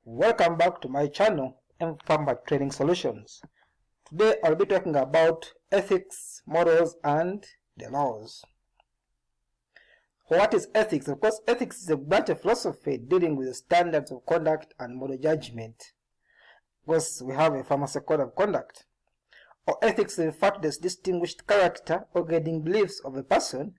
Welcome back to my channel, Farmer Training Solutions. Today I'll be talking about ethics, morals, and the laws. What is ethics? Of course, ethics is a branch of philosophy dealing with the standards of conduct and moral judgment. Of course, we have a pharmacy code of conduct. Or ethics refers to the distinguished character or guiding beliefs of a person,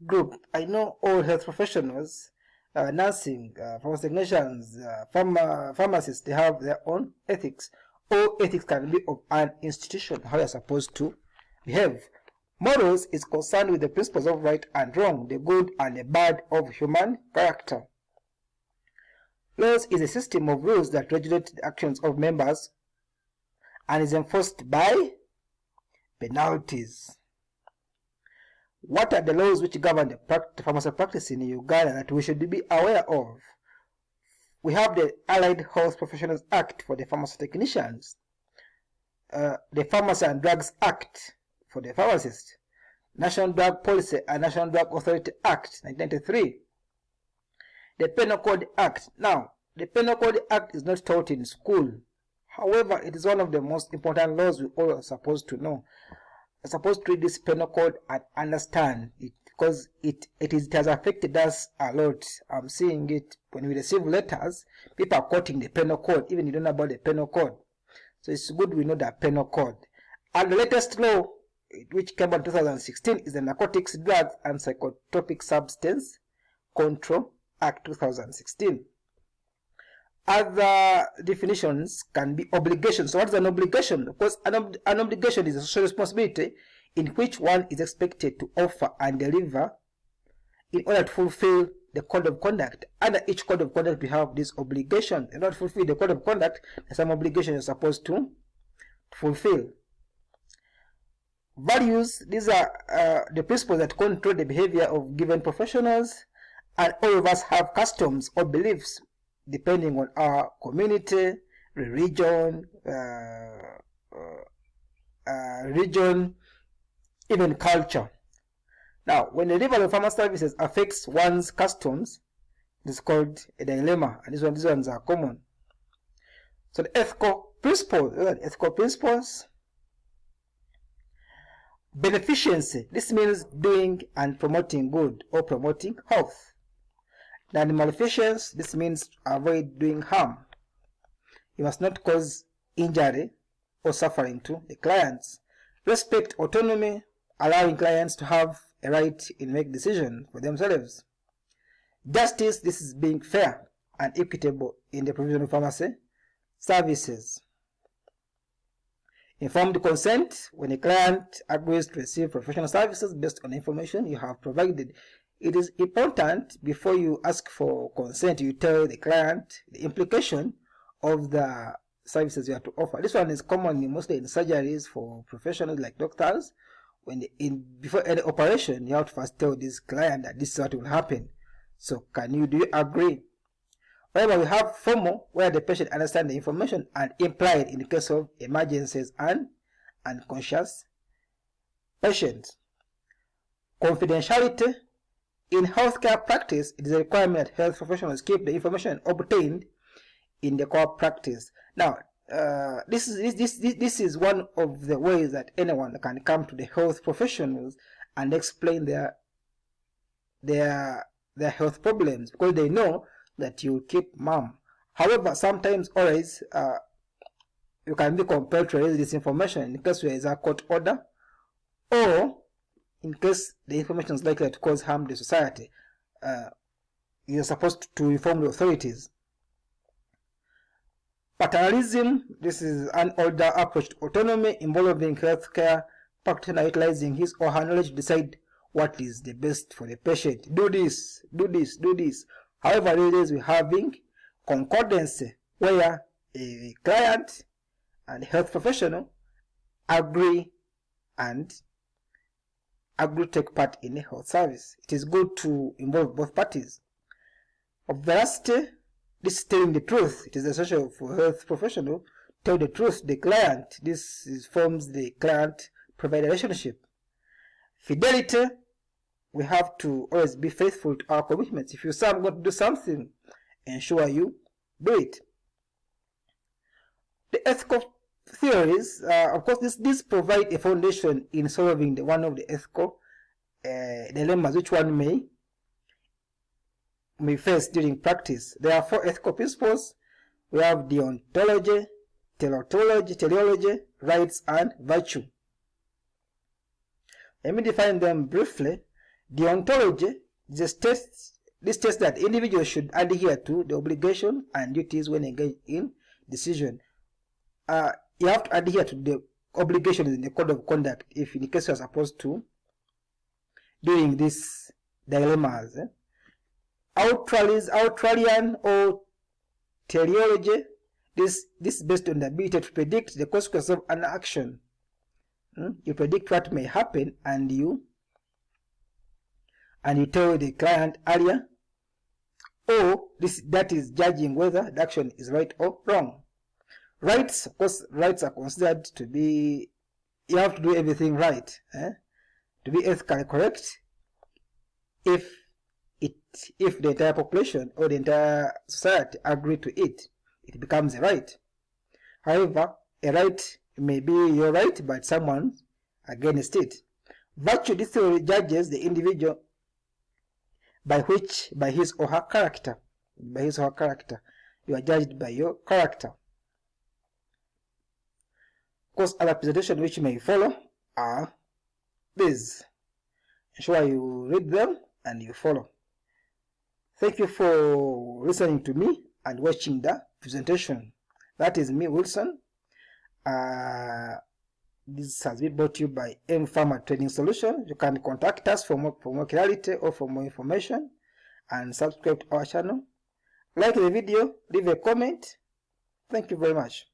group. I know all health professionals, nursing, pharmacy technicians, pharmacists, they have their own ethics. All ethics can be of an institution, how you're supposed to behave. Morals is concerned with the principles of right and wrong, the good and the bad of human character. Laws is a system of rules that regulate the actions of members and is enforced by penalties. What are the laws which govern the pharmacy practice in Uganda that we should be aware of? We have the Allied Health Professionals Act for the pharmacy technicians, the Pharmacy and Drugs Act for the pharmacists, National Drug Policy and National Drug Authority Act 1993, the Penal Code Act. Now, the Penal Code Act is not taught in school. However, it is one of the most important laws we all are supposed to know. We're supposed to read this penal code and understand it because it has affected us a lot. I'm seeing it when we receive letters, people are quoting the penal code, even you don't know about the penal code. So it's good we know the penal code. And the latest law, which came out in 2016, is the Narcotics, Drugs and Psychotropic Substance Control Act 2016. Other definitions can be obligations. So what is an obligation? Of course, an obligation is a social responsibility in which one is expected to offer and deliver in order to fulfill the code of conduct. Under each code of conduct, we have this obligation. In order to fulfill the code of conduct, there's some obligation you're supposed to fulfill. Values, these are the principles that control the behavior of given professionals, and all of us have customs or beliefs depending on our community, religion, even culture. Now, when the delivery of pharmacy services affects one's customs, it is called a dilemma, and these ones are common. So the ethical principles, beneficency, this means doing and promoting good or promoting health. And maleficence, this means avoid doing harm. You must not cause injury or suffering to the clients. Respect autonomy, allowing clients to have a right in make decisions for themselves. Justice, this is being fair and equitable in the provision of pharmacy services. Informed consent, when a client agrees to receive professional services based on information you have provided. It is important before you ask for consent, you tell the client the implication of the services you have to offer. This one is common mostly in surgeries for professionals like doctors. Before any operation, you have to first tell this client that this is what will happen. So do you agree? However, we have formal, where the patient understands the information, and implied in the case of emergencies and unconscious patients. Confidentiality. In healthcare practice, it is a requirement that health professionals keep the information obtained in the core practice. Now, this is one of the ways that anyone can come to the health professionals and explain their health problems, because they know that you keep mum. However, sometimes always you can be compelled to release this information in case there is a court order, or in case the information is likely to cause harm to the society. You're supposed to inform the authorities. Paternalism, this is an older approach to autonomy involving healthcare practitioner utilizing his or her knowledge to decide what is the best for the patient. Do this, do this, do this. However, nowadays we're having concordancy, where a client and a health professional agree to take part in a health service. It is good to involve both parties. Of veracity, this is telling the truth. It is essential for a health professional to tell the truth to the client. This forms the client-provider relationship. Fidelity, we have to always be faithful to our commitments. If you say I'm going to do something, ensure you do it. The ethical theories, of course, this provide a foundation in solving one of the ethical dilemmas which one may face during practice. There are 4 ethical principles. We have deontology, teleology, rights, and virtue. Let me define them briefly. Deontology is this states that individuals should adhere to the obligation and duties when engaged in decision. You have to adhere to the obligations in the code of conduct if in case you are supposed to doing these dilemmas. Australian or teleology, this is based on the ability to predict the consequences of an action. You predict what may happen and you tell the client earlier, or that is judging whether the action is right or wrong. Rights, of course, rights are considered to be, you have to do everything right, to be ethically correct. If the entire population or the entire society agree to it, it becomes a right. However, a right may be your right, but someone against it. Virtue, this theory judges the individual by his or her character. By his or her character. You are judged by your character. Of course, other presentations which may follow are these. Ensure you read them and you follow. Thank you for listening to me and watching the presentation. That is me, Wilson. This has been brought to you by M Farmer Trading Solutions. You can contact us for more clarity or for more information, and subscribe to our channel. Like the video, leave a comment. Thank you very much.